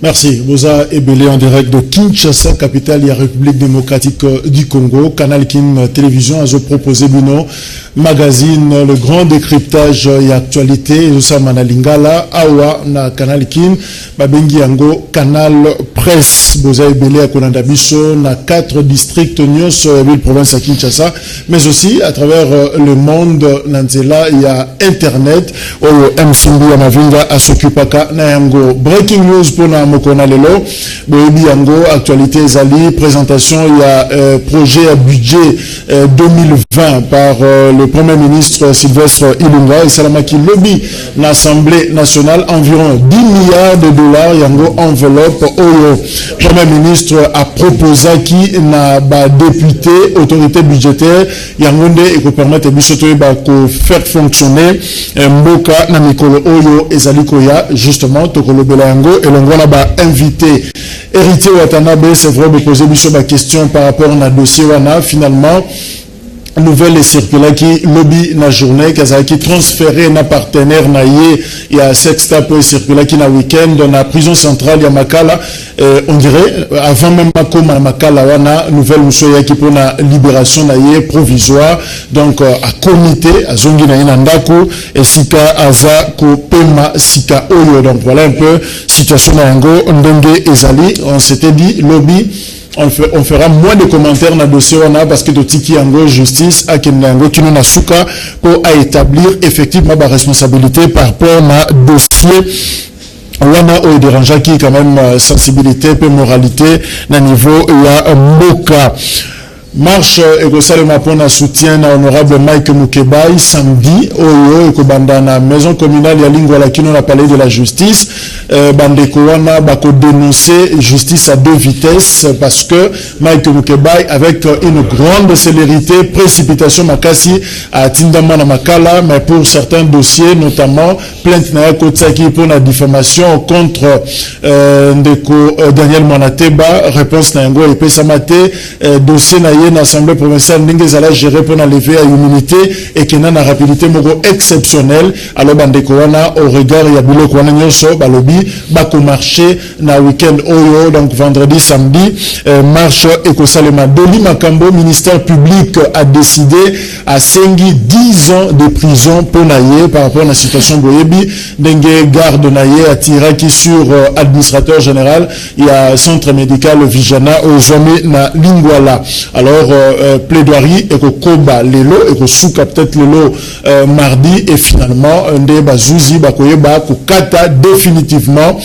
Merci. Boza Ebele en direct de Kinshasa, capitale de la République démocratique du Congo. Canal Kin Télévision a proposé Bino magazine, le grand décryptage et actualité. Josa Manalingala, Awa na Canal Kin, Babengi Yango, Canal Presse. Boza Ebele à Konandabiso, na 4 districts Nyos, ville province à Kinshasa, mais aussi à travers le monde. Nanzela, il y a Internet. Oyo MCB Amavinga à Sokupaka na Yango. Breaking news pour na Mokona Lelo, Boebi Yango, actualité Zali, présentation, il y a projet à budget 2020 par le Premier ministre Sylvestre Ilunga et Salamaki Lobby, l'Assemblée nationale, environ 10 milliards de dollars, Yango enveloppe, Oyo. Premier ministre a proposé qui n'a pas député, autorité budgétaire, Yangonde et qu'on permette de faire fonctionner Mboka Namikolo Oyo et Zalikoya, justement, Tokolo Belango et l'on va invité héritier Watanabe, c'est vrai de poser une question par rapport à un dossier Wana, finalement nouvelle circulaire qui lobby na journée qui transféré na partenaire na il y a sexta pour circulaire qui na week-end dans la prison centrale ya Makala, on dirait avant même comme Makala wana nouvelle musoya qui pour la libération na provisoire, donc à comité à zongi na inandako et sika aza ko pema sika oyo. Donc voilà un peu situation na yango ndenge ezali. On s'était dit lobby on fera moins de commentaires dans le dossier parce que de Tiki Yango justice à Kenyango qui nous a souka pour établir effectivement ma responsabilité par rapport à dossier. Wana au dérangeant qui quand même sensibilité et moralité na niveau ya Mboka. Marche Egosalema pour un soutien à honorable Mike Mukebai samedi Oyo Ekobandana maison communale ya Lingwala qui nous a parlé de la justice. Bandeko wana bako dénoncer justice à 2 vitesses parce que Mike Mukebai avec une grande célérité, précipitation makasi à Tindamana Makala, mais pour certains dossiers notamment plainte na Kotsaki pour la diffamation contre Ndeko Daniel Manateba, réponse na yango et Pesamate dossier na l'Assemblée provinciale n'ingezala géré pour la lever à immunité et qui n'a une rapidité mogo exceptionnelle. Alors bandeko wana au regard ya biloko wana nyonso balobi bako marché na week-end oyo, donc vendredi samedi marche ekosalema Doli Makambo, ministère public a décidé à sengi 10 ans de prison pour naye par rapport à la situation boyebi dengue garde naye à tiraki sur administrateur général, il y a centre médical Vijana au Zomé na Lingwala. Alors plaidoirie et koba lelo et ko souka peut-être lelo mardi et finalement nde bazuzi bakoyeba ko kata définitivement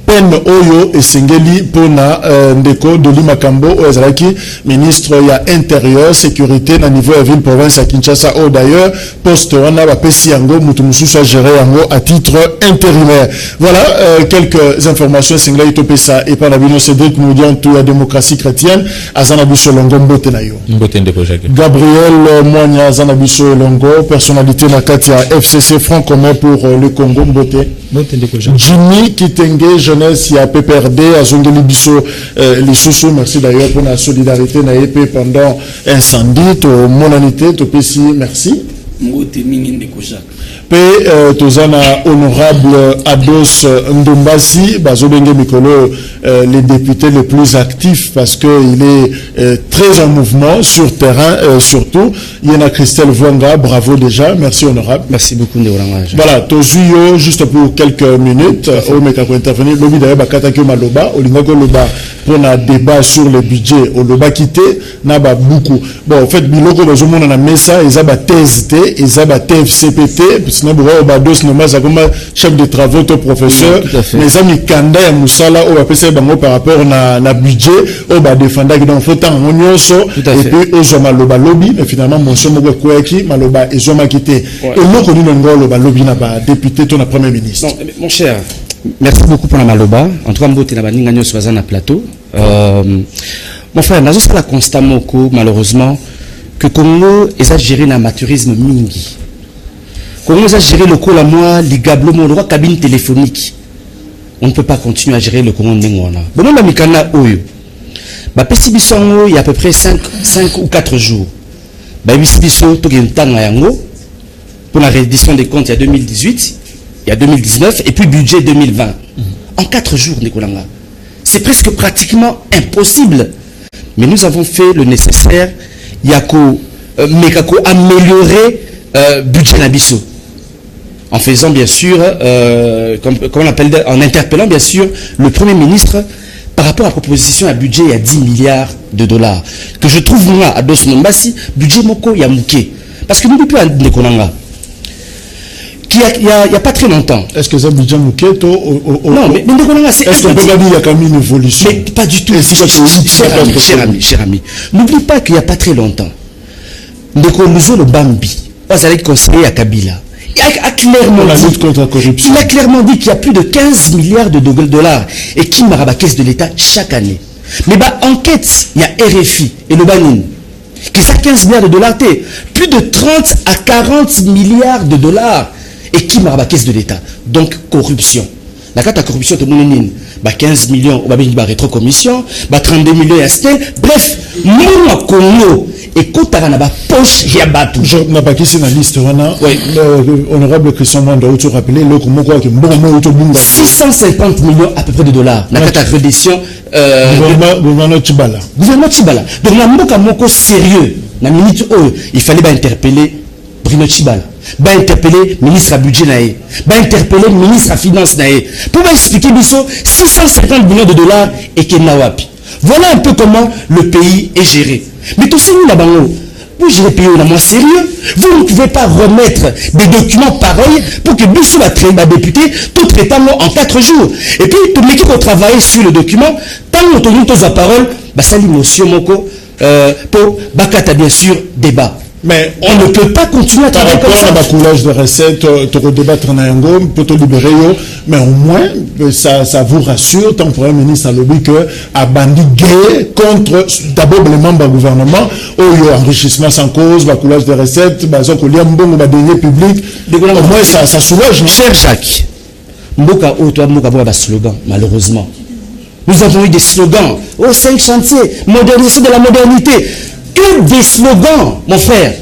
peine oyo esengeli pona ndeko Doli Makambo Ozalaki ministre ya intérieur sécurité na niveau de ville province à Kinshasa. Oh d'ailleurs poste wana ba pesi yango mutu mususu a géré yango à titre intérimaire. Voilà quelques informations sengeli topesa et par la bino Cédric nous dit tout la démocratie chrétienne azana biso longo mbote na yo mbote ndeko Jacques Gabriel Monia azana biso longo personnalité na kati ya FCC Front commun pour le Congo mbote ndeko Jacques Jimmy Kitenge jeunesse il y a PPRD à Zongeli Bisso les sous merci d'ailleurs pour la solidarité na EP pendant incendie to monanité to PC merci mbote mingi ndeko Jacques pe tozana honorable Ados Ndombasi bazobenge mikolo les députés les plus actifs parce que il est très en mouvement sur terrain surtout il y en a Christelle Vwanga, bravo déjà, merci honorable. Merci beaucoup Ndoranga. Voilà, tozuyo juste pour quelques minutes au meka pour intervenir lobi d'ailleurs bakata ke maloba olingako loba pour un débat sur le budget au loba quitté na ba beaucoup. Bon en fait biloko bazomona na mesa ezaba TST ezaba TFCPT na Bados Nomasa comme chef de travaux, ton professeur, les amis Kanda et Moussala, au APC Bango par rapport na budget, au bas défendre qui dans faut tant onyoso, et puis au Zoma Loba Lobby, mais finalement, mon somme Kweki, Maloba et Zoma quitté. Et nous, connu le Loba Lobby n'a pas député, ton premier ministre. Non, mon cher, merci beaucoup pour la Maloba. En tout cas, Mbote n'a pas ni gagné sur un plateau. Mon frère, nous avons constamment, malheureusement, que Congo est géré un amateurisme mingi. Congo est géré le Congo, moi, les gablo, mon droit cabine téléphonique. On ne peut pas continuer à gérer le Congo Nengwana. Bon, on a mis Kana Oyo. Bah, il y a à peu près 5 ou 4 jours. Bah, pour la réédition des comptes, il y a 2018, il y a 2019, et puis budget 2020. En 4 jours, Nicolanga. C'est presque pratiquement impossible. Mais nous avons fait le nécessaire. Il y a qu'à améliorer budget Nabiso. En faisant bien sûr, comme on appelle, en interpellant bien sûr le Premier ministre par rapport à la proposition à budget il y a 10 milliards de dollars. Que je trouve moi à Dos Mombasi, budget Moko Yamouké. Parce que nous ne pouvons pas Nekonanga. Il n'y a pas très longtemps. Est-ce que ça budget Mouké non, mais Nekonanga, c'est. Est-ce qu'on peut pas dire qu'il y a quand même une évolution? Mais pas du tout. Cher ami. N'oublie pas qu'il n'y a pas très longtemps. Ndekoluzo le Bambi, vous allez conseiller à Kabila. Il a clairement dit qu'il y a plus de 15 milliards de dollars et qui marra la caisse de l'État chaque année. Mais bah enquête, il y a RFI et le Banin qui ça 15 milliards de dollars, plus de 30 à 40 milliards de dollars et qui marra la caisse de l'État. Donc corruption. La carte à corruption tout le monde bah 15 millions, bah rétrocommission, bah 32 millions à Stel. Bref, mon Congo et quand on a la poche, il y a battu. Je n'ai pas quitté la liste. L'honorable Christian Manda, vous rappelez, le Congo qui est 650 millions à peu près de dollars. La carte à reddition. Gouvernement Tibala. Gouvernement Tibala. Donc, la moko sérieux. La minute où il fallait interpeller Bruno Tibala. Interpeller ministre à budget naé. Interpeller ministre à finance naé. Pour expliquer biso 650 millions de dollars et Kenawapi. Voilà un peu comment le pays est géré. Mais tout ça, nous, là-bas, vous gérez le pays au moins sérieux. Vous ne pouvez pas remettre des documents pareils pour que Bissou va député tout traitant en 4 jours. Et puis, tout l'équipe qui travaille sur le document, tant que nous avons la parole, ça l'émotion, pour Bakata, bien sûr, débat. Mais on ne peut pas continuer à travailler comme ça. Par rapport à coulage de recettes, tu débattre en Ango, peut te libérer, mais au moins, ça vous rassure, tant que Premier ministre a lobby que a bandit gay contre d'abord les membres du gouvernement, où il y a enrichissement sans cause, coulage de recettes, deniers publics, au moins ça soulage. Non? Cher Jacques, Mboka slogan, malheureusement. Nous avons eu des slogans, 5 chantiers, modernisation de la modernité. Que des slogans, mon frère.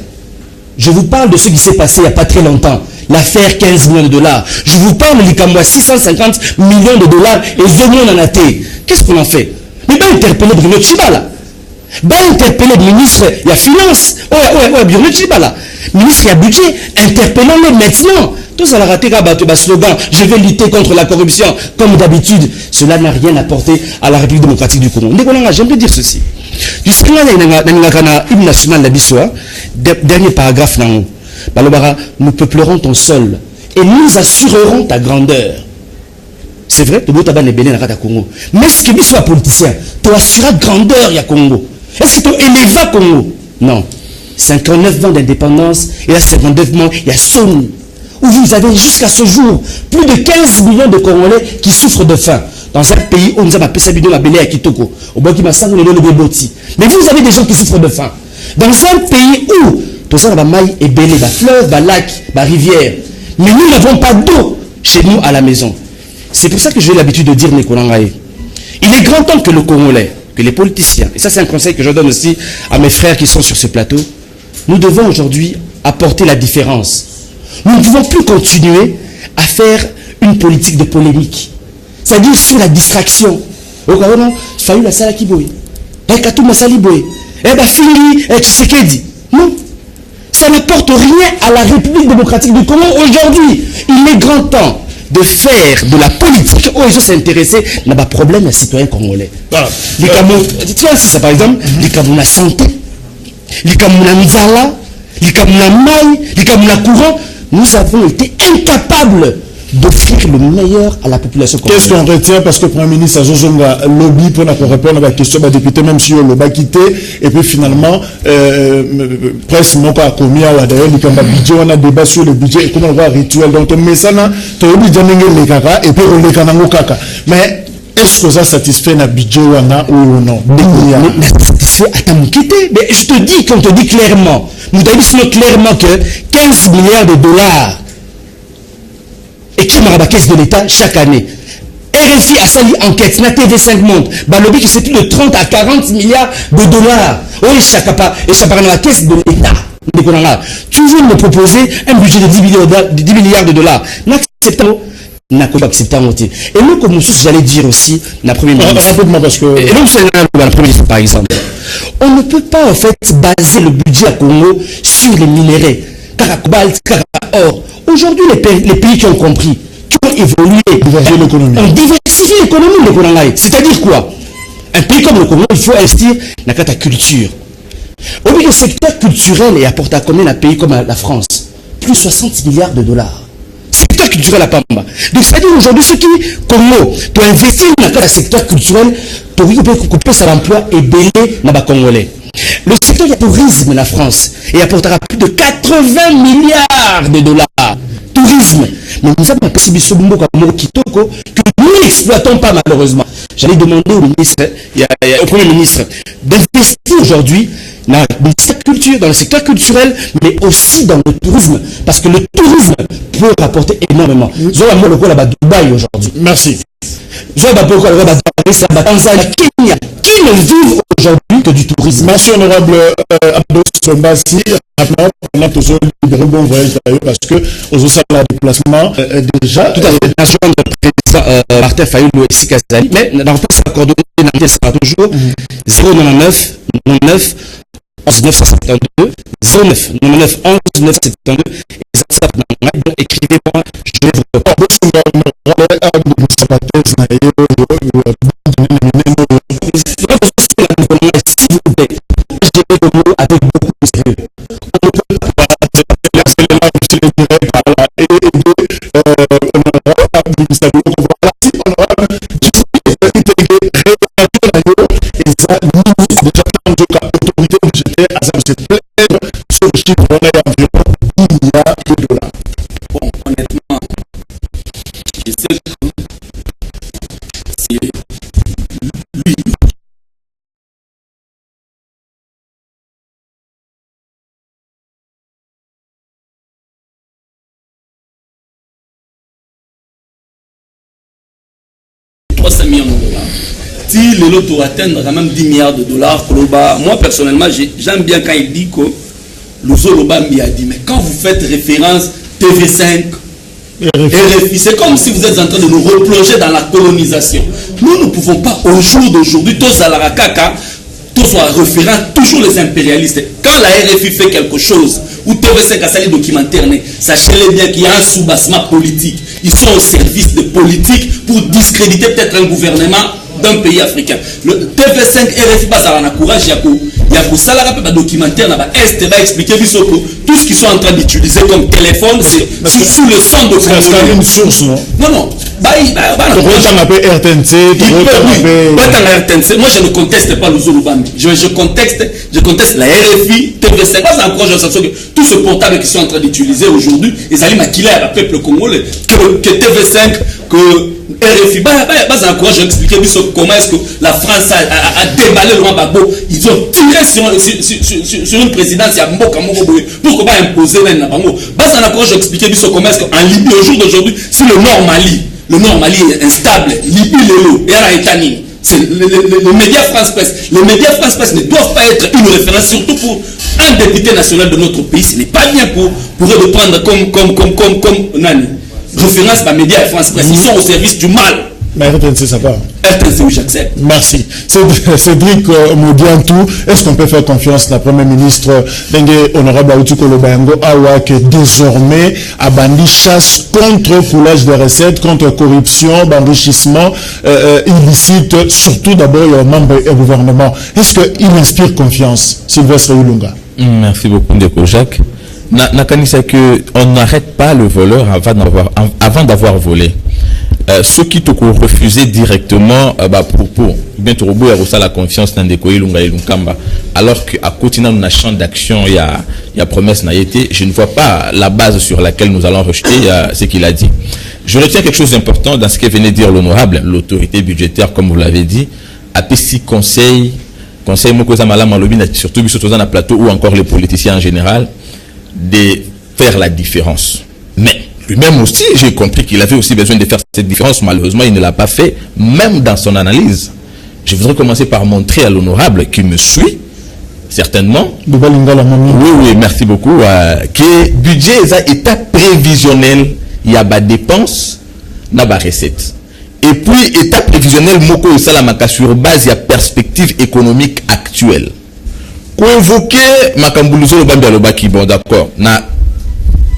Je vous parle de ce qui s'est passé il n'y a pas très longtemps. L'affaire 15 millions de dollars. Je vous parle de l'Ikamwa 650 millions de dollars et Zénion en a été. Qu'est-ce qu'on en fait? Mais pas interpeller Bruno Tshibala. Pas interpeller le ministre, il y a finance. Bruno Tshibala. Ministre, il y a budget. Interpellons-les maintenant. Tout ça a raté un slogan. Je vais lutter contre la corruption. Comme d'habitude, cela n'a rien apporté à la République démocratique du Congo. J'aimerais dire ceci. Jusqu'à là, l'hymne national de dernier paragraphe, nous peuplerons ton sol et nous assurerons ta grandeur. C'est vrai, tu as des béné dans Congo. Mais ce qui soit politicien, tu assureras grandeur, il y a Congo. Est-ce que tu élèveras Congo? Non. 59 ans d'indépendance, et là 59 ans, il y a Sony. Où vous avez jusqu'à ce jour plus de 15 millions de Congolais qui souffrent de faim. Dans un pays où nous avons appelé ça bidon à Belé à Kitoko. Mais vous avez des gens qui souffrent de faim. Dans un pays où tout ça va maille et belé, va fleuve, va lac, va rivière. Mais nous n'avons pas d'eau chez nous à la maison. C'est pour ça que j'ai l'habitude de dire Nekolangaï. Il est grand temps que le Congolais, que les politiciens, et ça c'est un conseil que je donne aussi à mes frères qui sont sur ce plateau, nous devons aujourd'hui apporter la différence. Nous ne pouvons plus continuer à faire une politique de polémique. C'est-à-dire sur la distraction. Non, ça n'apporte rien à la République démocratique du Congo aujourd'hui. Il est grand temps de faire de la politique où ils sont s'intéresser n'a pas problème à citoyens congolais. Les Camerounais, tu vois, c'est ça par exemple, les Camerounais santé, les Camerounais nzala, les Camerounais maï, les Camerounais courant, nous avons été incapables d'offrir le meilleur à la population congolaise. Qu'est-ce qu'on retient? Parce que le Premier ministre a Zozonga lobby pour répondre à la question des députés, même si on l'a quitté, et puis finalement, presque mon cas a commis à d'ailleurs, budget, on a débat sur le budget, et comment on voit rituel. Donc, mais ça, tu as oublié les caca, et puis on les canango caca. Mais est-ce que ça satisfait le budget ou non? Mais satisfait à ta moukité. Mais je te dis, quand on te dit clairement, nous avons clairement que 15 milliards de dollars et qui m'a la caisse de l'État chaque année. RFI a sali enquête, la TV5 monte. Balobi que c'est plus de 30 à 40 milliards de dollars. Oui, chaque dans la caisse de l'État. Tu veux me proposer un budget de 10 milliards de dollars. N'acceptons pas accepter. Et nous, comme nous, j'allais dire aussi, la première ministre. Rapidement, parce que. Et donc, c'est la première ministre, par exemple. On ne peut pas, en fait, baser le budget à Congo sur les minéraux. Cobalt, or. Aujourd'hui, les pays qui ont compris, qui ont évolué, ont diversifié l'économie. C'est-à-dire quoi? Un pays comme le Congo, il faut investir dans la culture. Aujourd'hui, le secteur culturel est apporté à combien un pays comme la France? Plus 60 milliards de dollars. Secteur culturel à Pamba. Donc, c'est-à-dire aujourd'hui, ceux qui, Congo, doivent investir dans le secteur culturel pour couper son emploi et baigner dans les Congolais. Le secteur du tourisme, la France, et apportera plus de 80 milliards de dollars. Tourisme. Mais nous avons un possibilité que nous n'exploitons pas malheureusement. J'allais demander au ministre, au Premier ministre, d'investir aujourd'hui dans le secteur culturel, mais aussi dans le tourisme. Parce que le tourisme peut rapporter énormément. Aujourd'hui. Merci. Kenya, qui ne vivent aujourd'hui que du tourisme. Merci honorable Abdo Sombasi. On a toujours libéré bon voyage d'ailleurs parce que aux autres salles de déplacement déjà. Tout à fait. Nation de président Martin Fayoulou ici Kazali. Mais dans le poste accordé, ça sera toujours 099 99 11 972 09 99 11 972 et ça écrivez-moi, je vais vous répondre. S'il vous plaît, j'ai le mot avec beaucoup de sérieux. On ne peut pas Bon, honnêtement, je sais que c'est lui. $300 millions. Si le lot doit atteindre quand même 10 milliards de dollars, moi personnellement, j'aime bien quand il dit que l'Ozoloba a dit, mais quand vous faites référence TV5, RFI, c'est comme si vous êtes en train de nous replonger dans la colonisation. Nous ne pouvons pas, au jour d'aujourd'hui, tous à la Rakaka, tous soit référent, toujours les impérialistes. Quand la RFI fait quelque chose, ou TV5 a sali documentaire, sachez-le bien qu'il y a un sous-bassement politique. Ils sont au service de politique pour discréditer peut-être un gouvernement d'un pays africain. Le TV5 RFI a courage, il y a un documentaire Est va expliquer tout ce qu'ils sont en train d'utiliser comme téléphone, c'est sous le son de c'est une source, non? Non. RTNC. Moi je ne conteste pas le Zolubambi. Je conteste la RFI, TV5. Pas encore, je sens que tout ce portable qu'ils sont en train d'utiliser aujourd'hui, ils allaient maquiller à la peuple congolais, que TV5, que RFI, je vais expliquer comment est-ce que la France a déballé le roi Gbagbo. Ils ont tiré sur une présidence à Mboka Moko. Pourquoi pas imposer même je vais expliquer comment est-ce qu'en Libye, au jour d'aujourd'hui, si le Nord Mali est instable, Libye, Lélo, et Araïtani, c'est les médias France Presse. Les médias France Presse ne doivent pas être une référence, surtout pour un député national de notre pays. Ce n'est pas bien pour eux de prendre comme Nani. Référence par médias France Presse. Ils sont au service du mal. Mais RTNC, ça va. RTNC, oui, j'accepte. Merci. Cédric Modiantou, est-ce qu'on peut faire confiance à la première ministre honorable Aoutuko Lobayango Awa que désormais a bandi chasse contre coulage de recettes, contre corruption, enrichissement illicite, surtout d'abord aux membres du gouvernement. Est-ce qu'il inspire confiance, Sylvestre Ilunga? Merci beaucoup, Ndeko Jacques. Nakanisa que on n'arrête pas le voleur avant d'avoir volé. Ceux qui te refusaient directement pour bien te robo ya la confiance dans des koilunga ilunkamba, alors qu'à côté dans champ d'action il y a promesse n'a été, je ne vois pas la base sur laquelle nous allons rejeter ce qu'il a dit. Je retiens quelque chose d'important dans ce que venait de dire l'honorable, l'autorité budgétaire, comme vous l'avez dit, a petit conseil Mokoza Malama Lobi, surtout sur un plateau ou encore les politiciens en général, de faire la différence. Mais lui-même aussi, j'ai compris qu'il avait aussi besoin de faire cette différence. Malheureusement, il ne l'a pas fait, même dans son analyse. Je voudrais commencer par montrer à l'honorable qui me suit, certainement. Oui, merci beaucoup. Que budget est état prévisionnel, il y a des dépenses, il y a des recettes. Et puis, état prévisionnel, Moko et Salamaka sur base, il y a perspective économique actuelle. Pour évoquer Makambuluzo Lobambi Alobaki, bon d'accord, na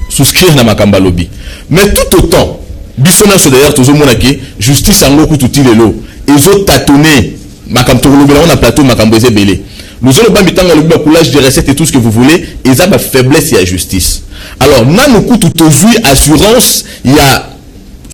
souscrire na Makambalobi. Mais tout autant, Bissona so d'ailleurs, tout le monde qui justice en loku tout il est l'eau. Ils ont tâtonné Makambolobi, on a plateau Makambozé Belé. Nous allons pas mettre le coulage de recettes et tout ce que vous voulez, et ça va faiblesse et à justice. Alors, nan nous coûte tout assurance, il y a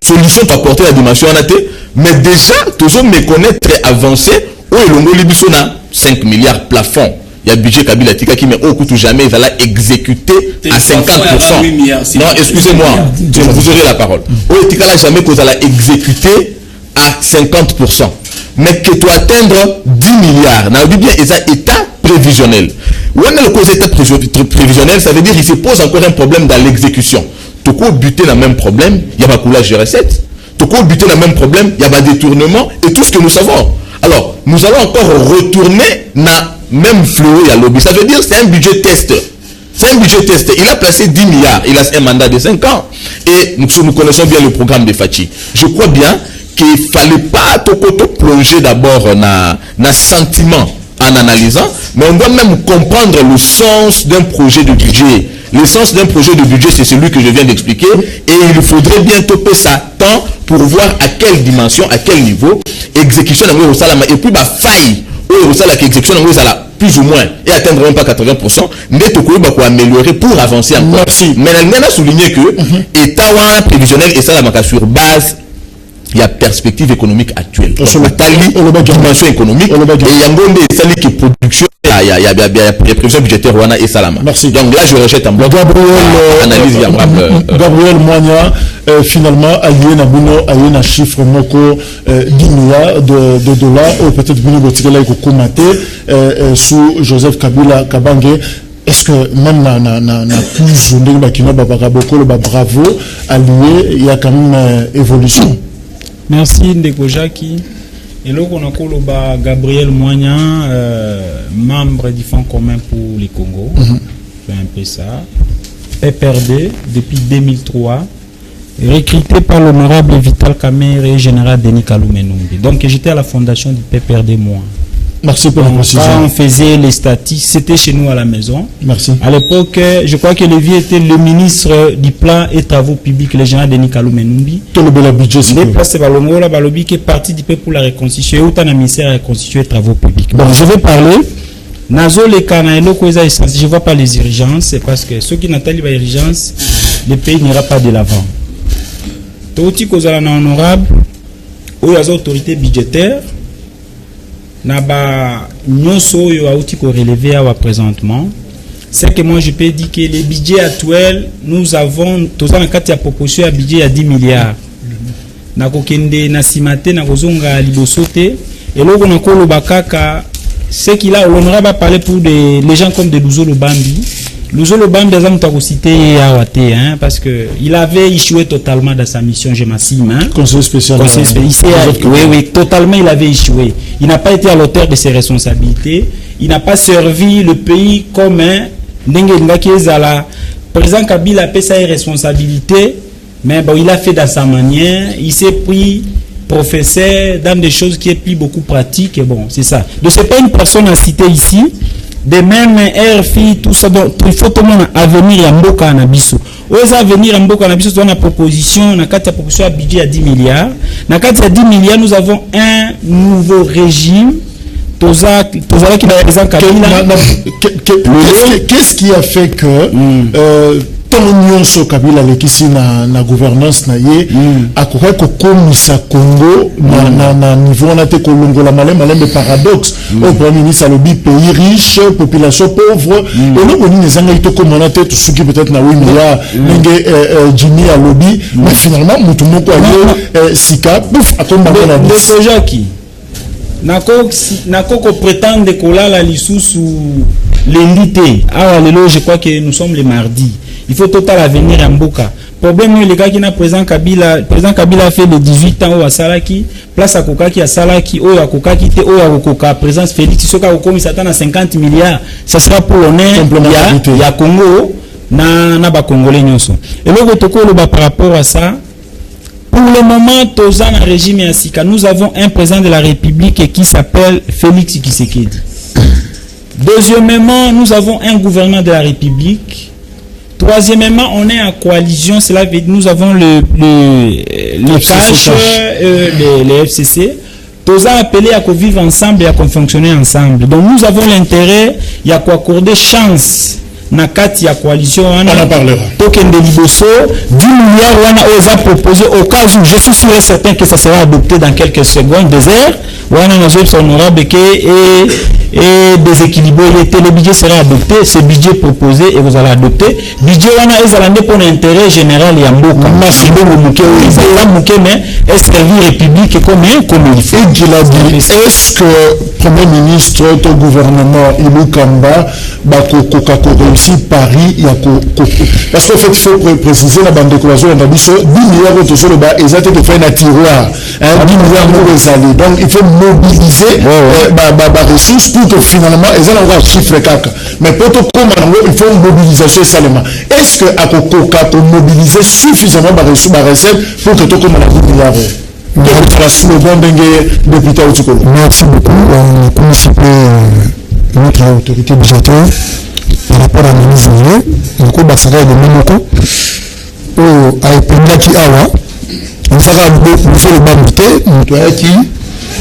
solution pour apporter la dimension en athée, mais déjà, toujours me connaître avancé, où est l'ongo libisona 5 milliards plafond. Il y a budget Kabila Tika qui mais au coût jamais il va exécuter à 50%. Non, excusez-moi, vous aurez la parole. Au Tika là jamais que vous allez exécuter à 50%. Mais que tu atteindre 10 milliards. N'a bien état prévisionnel. Où est le cause état prévisionnel, ça veut dire qu'il se pose encore un problème dans l'exécution. Tu peux buter le même problème, il y a pas coulage de recettes. Tu peux buter le même problème, il y a pas détournement et tout ce que nous savons. Alors, nous allons encore retourner dans même fleury à lobby. Ça veut dire c'est un budget test. C'est un budget test. Il a placé 10 milliards. Il a un mandat de 5 ans. Et nous connaissons bien le programme de Fachi. Je crois bien qu'il ne fallait pas plonger d'abord dans sentiment en analysant, mais on doit même comprendre le sens d'un projet de budget. Le sens d'un projet de budget, c'est celui que je viens d'expliquer. Et il faudrait bien toper ça temps pour voir à quelle dimension, à quel niveau, exécution au salama et puis faille au salama exécution plus ou moins et atteindre même pas 80%, mais tout pour améliorer pour avancer encore. Merci. Mais elle a souligné que état prévisionnel et ça la sur base il y a perspective économique actuelle. Dimension économique et il y a une salle qui production il y a prévision budgétaire Wana et Salama. Merci. Donc là je rejette en bloc. Gabriel Moigna finalement allié na buno allié na chiffre moko 10 milliards de dollars ou peut-être buno botikela ko komate sous Joseph Kabila Kabange. Est-ce que même na plus journée bakino babako le bravo allié il y a quand même évolution. Merci Ndeko Jackie. Et là, on a Gabriel Moigna, membre du Fonds commun pour les Congo. C'est un peu ça. PPRD depuis 2003, recruté par l'honorable Vital Kamerhe et général Denis Kalumenumbi. Donc j'étais à la fondation du PPRD moi. Merci pour la précision. Quand on faisait les statistiques, c'était chez nous à la maison. Merci. À l'époque, je crois que Lévy était le ministre du plan et travaux publics, le général Denis Kalumenumbi. Tout le bel budget, c'est déplacé par le Ngola Balobi qui est parti du peuple pour la reconstituer. Autant le ministère a reconstitué les travaux publics. Bon, je vais parler. Nazo les Canaïlo, je ne vois pas les urgences, c'est parce que ceux qui n'attendent pas les urgences, le pays n'ira pas de l'avant. Toti Kozalana honorable, où il y a des autorités budgétaires. Naba nyonso yo auti ko relever à présentement, c'est que moi je peux dire que les budgets actuels nous avons tous en quatre proposition à budget à 10 milliards. Na kokende na simate na kozonga libosote et là on a ko bakaka ce qu'il a l'honorable a parlé pour les gens comme de Luzo Lobambi. Luzo Lobambi a été cité hein, parce que il avait échoué totalement dans sa mission, je m'assime. Hein. Conseil spécial. Oui, totalement il avait échoué. Il n'a pas été à l'auteur de ses responsabilités. Il n'a pas servi le pays comme un président Kabila a fait sa responsabilité, mais bon, il a fait dans sa manière. Il s'est pris professeur dans des choses qui est plus beaucoup pratiques. Et bon, c'est ça. Donc c'est pas une personne à citer ici. De même, RFI, tout ça, donc, il faut tout le monde à venir à Mboka Anabiso. Aux à venir à Mboka Anabiso, on a proposition, on a proposition à budget à 10 milliards. Dans 10 milliards, nous avons un nouveau régime Qu'est-ce qui a fait que tant so Kabila lekisi na gouvernance na ye akoka kokomisa Congo na niveau na te kolongola malem paradoxe au premier ministre alobi pays riche population pauvre et non boni nezanga ito komona te tout ce qui peut-être na 8 milliards nenge Jimmy alobi mais finalement mutu moko ayo sika pouf atomba na de sojaki nako prétendre kolala lisusu lundi awa lelo je crois que nous sommes le mardi. Il faut total avenir à Mboka. Problème, les gars qui n'a président Kabila a fait les 18 ans au Salaki, place à Kokaki à Salaki, au à Kokaki, au à Koka, présence Félix, Soka Okomi s'attend à 50 milliards. Ça sera pour l'honneur, il y a Congo, na ba Congolais nyonso. Et le protocole par rapport à ça, pour le moment, Tozan un régime Yassika, nous avons un président de la République qui s'appelle Félix Tshisekedi. Deuxièmement, nous avons un gouvernement de la République. Troisièmement, on est en coalition, cela veut dire nous avons les FCC, les FCC. Tous appelés à vivre ensemble et à fonctionner ensemble. Donc nous avons l'intérêt, il y a quoi accorder chance. Nakati ya coalition, on en parlera. Token de Liboso, 10 milliards, on a proposé au cas où je suis sûr et certain que ça sera adopté dans quelques secondes, des heures. On a honorable et déséquilibré. Le budget sera adopté, ce budget proposé et vous allez adopter. Budget on a exalandé pour l'intérêt général et en Mboka. Mais est-ce que la République comme il faut? Est-ce que le Premier ministre, ton gouvernement, Ilou Kamba, réussi Paris, parce qu'en fait, il faut préciser la bande de coalition, on a dit 10 milliards de sur le bas, ils ont été fait un tiroir, 10 milliards de allés. Donc, il faut mobiliser les ressources pour que finalement, ils aient encore un chiffre caca. Mais pour tout comme il faut une mobilisation seulement. Est-ce que à Coca pour mobiliser suffisamment de ressources pour que tout comme on a 10 milliards? Merci beaucoup. On a notre autorité budgétaire par rapport à la ministre de Bassara et de Momoko a épinglé qui awa on s'est fait le bandité qui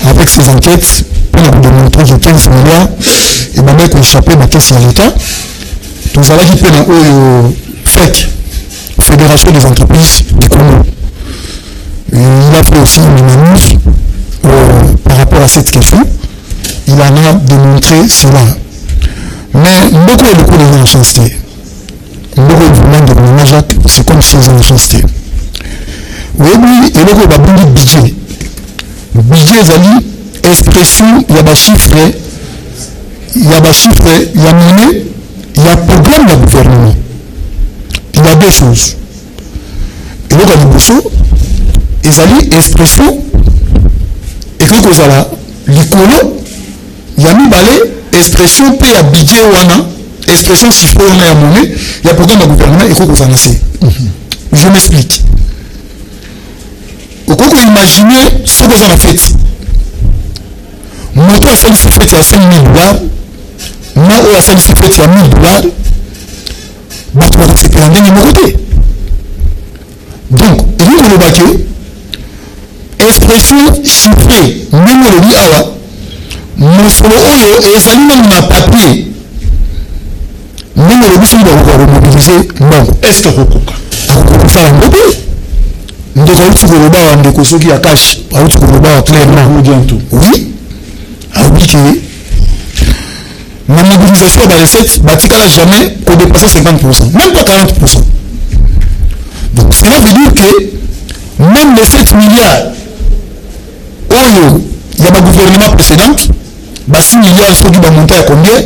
avec ses enquêtes pour nous démontrer que 15 milliards et même qu'on échappé dans la caisse de l'État tout ça qui peut dans FEC Fédération des entreprises du Congo. Il a fait aussi une annonce par rapport à cette question. Il en a démontré cela. Mais beaucoup de gens ont chancé. Beaucoup de gens c'est comme si ils ont chancé. Oui, et là, on va prendre le budget. Le budget, c'est expression, il y a des chiffres, il y a monnaie, il y a programme de gouvernement. Il y a deux choses. Et là, on va il y a expression, et que vous avez l'écolo, il y a mis balai, expression paye à budget ou ana, expression chiffre ou ana à monnaie, il y a programme de gouvernement et que vous en avez. Je m'explique. Au cas où vous imaginez ce que vous en avez fait, moi, toi, ça s'est fait à 5 000 $, moi, ça s'est fait à 1 000 $, bah, tu vas récupérer un dernier côté. Donc, et nous, on le baquet, expression chiffrée, même le dit awa, mon solo oyo et ça même na papier. Même le dit on va remobiliser non. Est-ce que Rokoka on faire un beaucoup. Nous devons tout le bas en décoso qui a cash, pas tout le bas clairement bientôt. Oui. Ah oui que la mobilisation de la recette batikala jamais qu'on dépasse 50%, même pas 40%. Donc cela veut dire que même les 7 milliards il y a un gouvernement précédent, 6 milliards, ceux qui vont monter à combien qui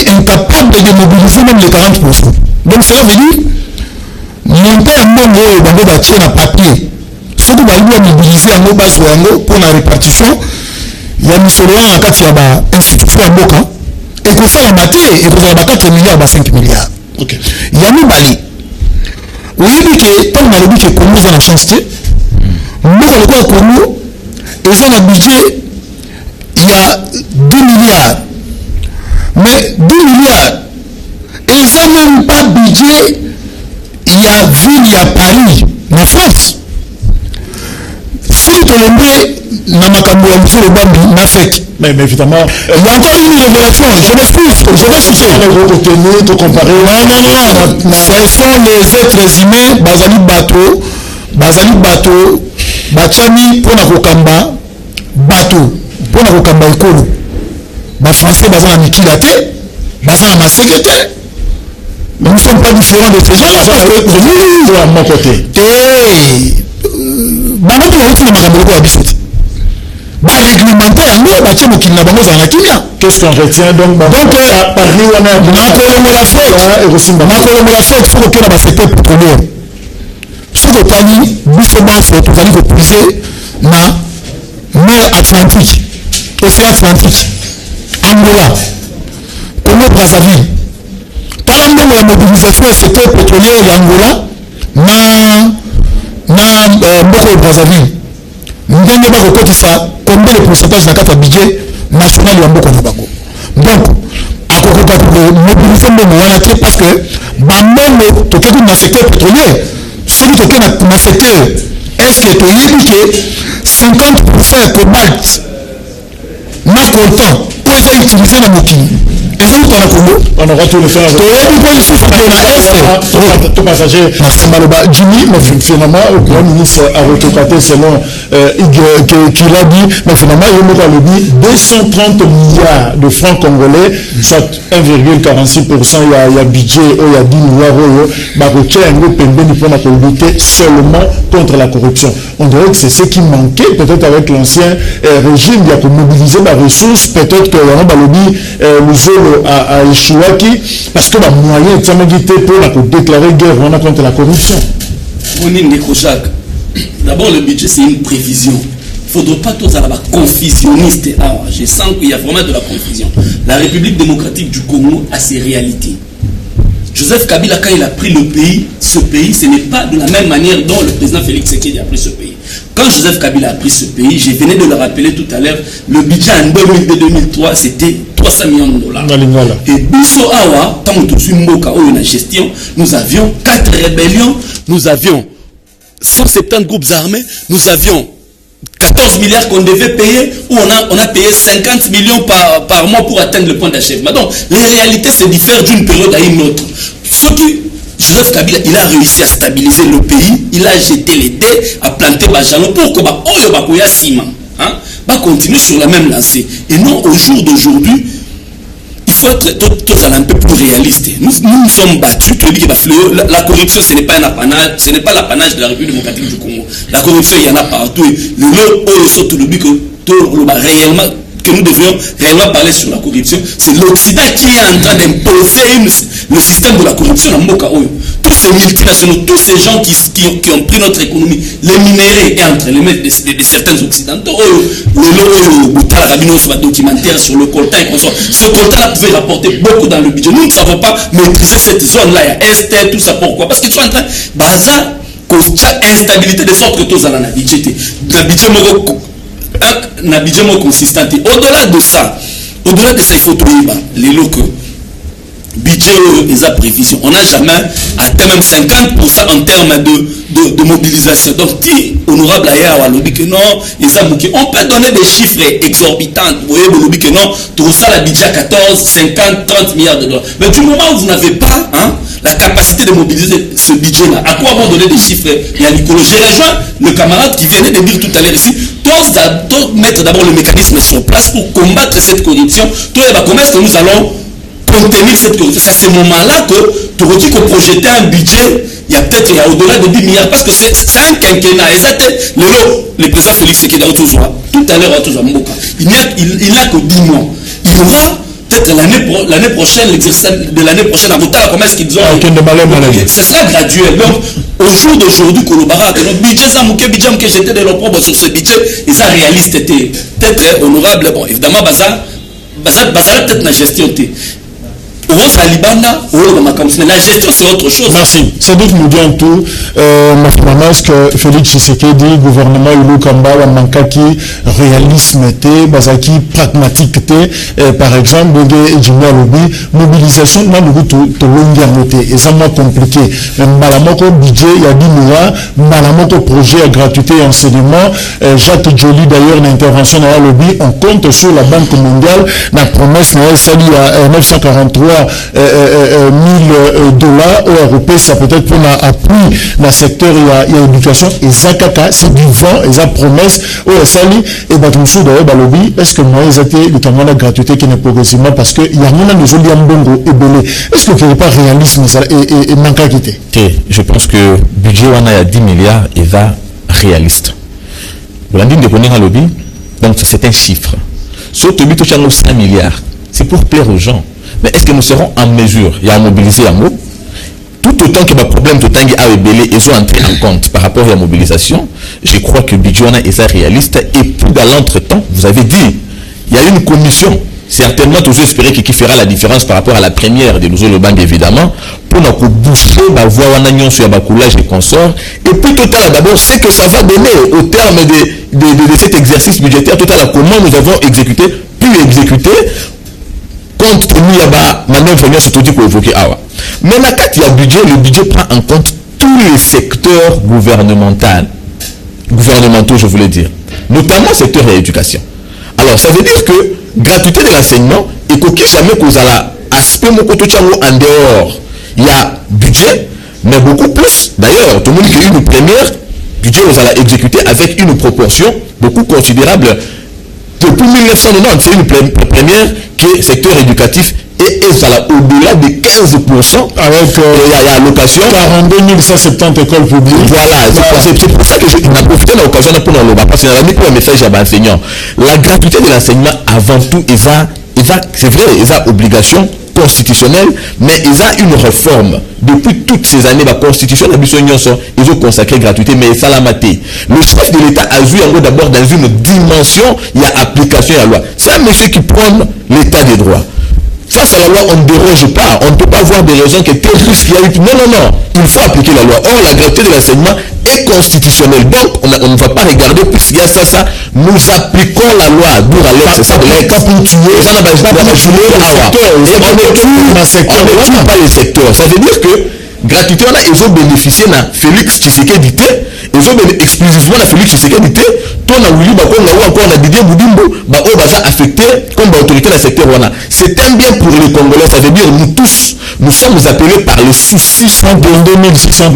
est incapable de mobiliser même les 40%. Donc cela veut dire, monter à monde dans le bâtiment à papier, ceux qui vont mobiliser à mobile pour la répartition, il y a mis sur un cas, il y a une institution à Boka, et qu'on fait la matière, et qu'on a 4 milliards, 5 milliards. Il y a mis Bali. Oui, mais que, comme on a dit que Congo a la chance, nous, on a Congo, et ça, le budget, il y a 2 milliards. Mais 2 milliards, et ça même pas budget, il y a ville, il y a Paris, en France. Si tu l'aimes, dans ma caméra, le bambi, n'a fait Mais évidemment, il y a encore une révélation, je m'excuse, je vais citer. Retenir, te comparer. Non, ce sont les êtres humains, Bazali Bato, Bachami, Pona Kokamba, Bato, Pona Kokamba Ekolo. Les Français, Bazana Mikilate, Bazana Masekete. Nous ne sommes pas différents de ces gens-là parce que oui, à mon côté. Qu'est-ce qu'on retient donc Paris, on a la fête, il faut que la secteur pétrolier. Si vous avez vous allez vous puiser dans mer Atlantique, océan Atlantique, Angola, Congo Brazzaville. Tant même la mobilisation du secteur pétrolier d'Angola, Mboko Brazzaville. Nous avons ça combien de pourcentage dans le budget national de Mboko Nabango. Donc, à côté de mobiliser le parce que même dans le secteur pétrolier, celui qui est dans le secteur, est-ce que tu as 50% de cobalt, n'a coltan, pour être utilisé dans le Mokini. On aura tout le faire. Tout passager, Jimmy, finalement, le Premier ministre a retoqué selon qu'il a dit, mais finalement, il dit 230 milliards de francs congolais, soit 1,46%, il y a budget, il y a 10 milliards, pour lutter seulement contre la corruption. On dirait que c'est ce qui manquait, peut-être avec l'ancien régime, il y a que mobiliser la ressource, peut-être que le zolo a échoué, parce que les moyens pour déclarer guerre contre la corruption. D'abord, le budget, c'est une prévision. Il ne faudrait pas tous avoir confusionniste. Alors, je sens qu'il y a vraiment de la confusion. La République démocratique du Congo a ses réalités. Joseph Kabila, quand il a pris le pays, ce pays, ce n'est pas de la même manière dont le président Félix Tshisekedi a pris ce pays. Quand Joseph Kabila a pris ce pays, je venais de le rappeler tout à l'heure, le budget en 2002-2003, c'était 300 millions de dollars. Et Bisso Awa, tant que tu Mboka ou une gestion, nous avions 4 rébellions, nous avions 170 groupes armés, nous avions 14 milliards qu'on devait payer, où on a payé 50 millions par mois pour atteindre le point d'achèvement. Donc, les réalités se diffèrent d'une période à une autre. Ce qui, Joseph Kabila, il a réussi à stabiliser le pays, il a jeté les dés, à planter Bajano pour que Oyo Bakoya Sima continue sur la même lancée. Et non, au jour d'aujourd'hui, il faut être tout un peu plus réaliste. Nous nous sommes battus, la corruption, ce n'est pas l'apanage de la République démocratique du Congo. La corruption, il y en a partout. Réellement, que nous devrions réellement parler sur la corruption, c'est l'Occident qui est en train d'imposer le système de la corruption dans Mboka Oyo. Tous ces multinationaux, tous ces gens qui ont pris notre économie, les minéraux et entre les mains de certains occidentaux, le documentaire sur le coltan et consorts. Ce coltan-là pouvait rapporter beaucoup dans le budget. Nous ne savons pas maîtriser cette zone-là, il y a Est, tout ça. Pourquoi? Parce qu'ils sont en train de instabilité de sorte que tous allons dans le budget consistant. Au-delà de ça, il faut trouver les locaux. Budget et prévision. On n'a jamais atteint même 50% en termes de mobilisation. Donc, qui honorable ailleurs à l'objet que non, on peut donner des chiffres exorbitants. Vous voyez, l'objet que non, tout ça, la budget à 14, 50, 30 milliards de dollars. Mais du moment où vous n'avez pas la capacité de mobiliser ce budget-là, à quoi vont donner des chiffres? Il y a Nicolas. J'ai rejoint le camarade qui venait de dire tout à l'heure ici, mettre d'abord le mécanisme sur place pour combattre cette corruption. Comment est-ce que nous allons contenir cette corruption? C'est à ce moment-là que tu redis qu'on projetait un budget, il y a peut-être au-delà de 10 milliards, parce que c'est un quinquennat. Et ça, le président Félix Tshisekedi tout à l'heure, il n'a que 10 mois. Il y aura peut-être l'année prochaine, l'exercice de l'année prochaine, à Botala, comment est-ce qu'ils ont... Ce sera graduel. Donc, au jour d'aujourd'hui, Kolobara, le budget, que j'étais de leur propre sur ce budget, et ça réaliste était peut-être honorable. Bon, évidemment, Bazar peut-être la gestion. Rosa Libana, la gestion c'est autre chose. Merci. C'est donc nous disons tout. Parce que Félix Tshisekedi, gouvernement Ilu Kamba, Mankaki, réalisme, Bazaki, pragmatique, par exemple, mobilisation, et ça m'a compliqué. Malamoko budget, il y a 10 milliards, Malamoko projet à gratuité et enseignement. Jacques Joly d'ailleurs, l'intervention dans le lobby, on compte sur la Banque mondiale, la promesse, celle à 943 $, européens, ça peut être pour l'appui dans le secteur il y a éducation, et ça c'est du vent, et ça promesse, et Batumsou d'ailleurs, lobby, est-ce que moi, ils étaient notamment la gratuité qui n'est progressivement, parce qu'il y a un des jolis ambongo et belé. Est-ce que il n'y a pas réalisme et manque à quitter? Je pense que le budget on a 10 milliards et va réaliste. Vous l'avez dit de connaître un lobby, donc c'est un chiffre. Sauf que le budget 5 milliards, c'est pour plaire aux gens. Mais est-ce que nous serons en mesure, il y a à mobiliser un mot, tout autant que le problème de Tanguy a ébélé, ils ont entré en compte par rapport à la mobilisation, je crois que le budget est réaliste. Et puis dans l'entretemps, vous avez dit, il y a une commission, certainement toujours espérer qui fera la différence par rapport à la première de nous le banque évidemment, pour nous booster, voir un agnon sur le coulage et consorts. Et puis tout à l'heure, d'abord, c'est que ça va donner au terme de cet exercice budgétaire, tout à l'heure, comment nous avons pu exécuter, compte tenu de la manœuvre pour évoquer. Mais quand il y a budget, le budget prend en compte tous les secteurs gouvernementaux, je voulais dire, notamment le secteur de l'éducation. Alors, ça veut dire que gratuité de l'enseignement, et que jamais qu'on a aspect en dehors, il y a budget, mais beaucoup plus. D'ailleurs, tout le monde qui a eu une première, budget, vous allez exécuter avec une proportion beaucoup considérable. Depuis 1990, c'est une première qui est secteur éducatif et ça va au-delà de 15% avec l'allocation 42 170 écoles publiques. Voilà, c'est pour ça que je profite de l'occasion pour nous parce que un message à l'enseignant. La gratuité de l'enseignement avant tout, c'est vrai, il y a obligation constitutionnelle, mais il y a une réforme. Depuis toutes ces années, la constitution ils ont consacré gratuité, mais ça l'a maté. Le chef de l'État a vu d'abord dans une dimension, il y a application à la loi. C'est un monsieur qui prône l'état des droits. Ça, c'est la loi, on ne déroge pas. On ne peut pas voir des raisons que tel risque qu'il y a eu. Non. Il faut appliquer la loi. Or, la gratuité de l'enseignement est constitutionnelle. Donc, on ne va pas regarder puisqu'il y a ça. Nous appliquons la loi. D'où alors, c'est ça de l'ex. On ne tue pas les secteurs. Ça veut dire que gratuité, ils ont bénéficié de Félix Tshisekedi. Ils ont exclusivement de Félix Tshisekedi. On a voulu, on a Didier Boudimbo, on va affecter comme autorité dans le secteur. C'est un bien pour les Congolais. Ça veut dire nous tous, nous sommes appelés par le souci. 122 613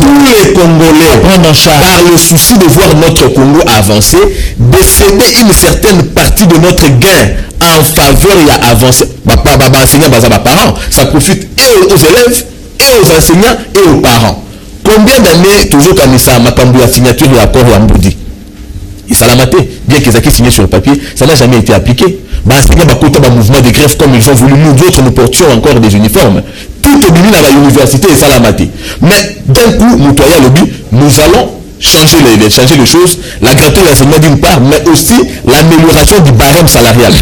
tous les Congolais par le souci de voir notre Congo avancer, de céder une certaine partie de notre gain en faveur et à avancer. Parents, ça profite et aux élèves, et aux enseignants, et aux parents. Combien d'années toujours quand ça m'a signature de l'accord et Amboudi? Et ça l'a maté, bien qu'ils aient signé sur le papier, ça n'a jamais été appliqué. Un mouvement de grève comme ils ont voulu, nous d'autres nous portions encore des uniformes. Tout est venu dans l'université et ça l'a maté. Mais d'un coup, nous allons changer les choses, la gratuité de l'enseignement d'une part, mais aussi l'amélioration du barème salarial.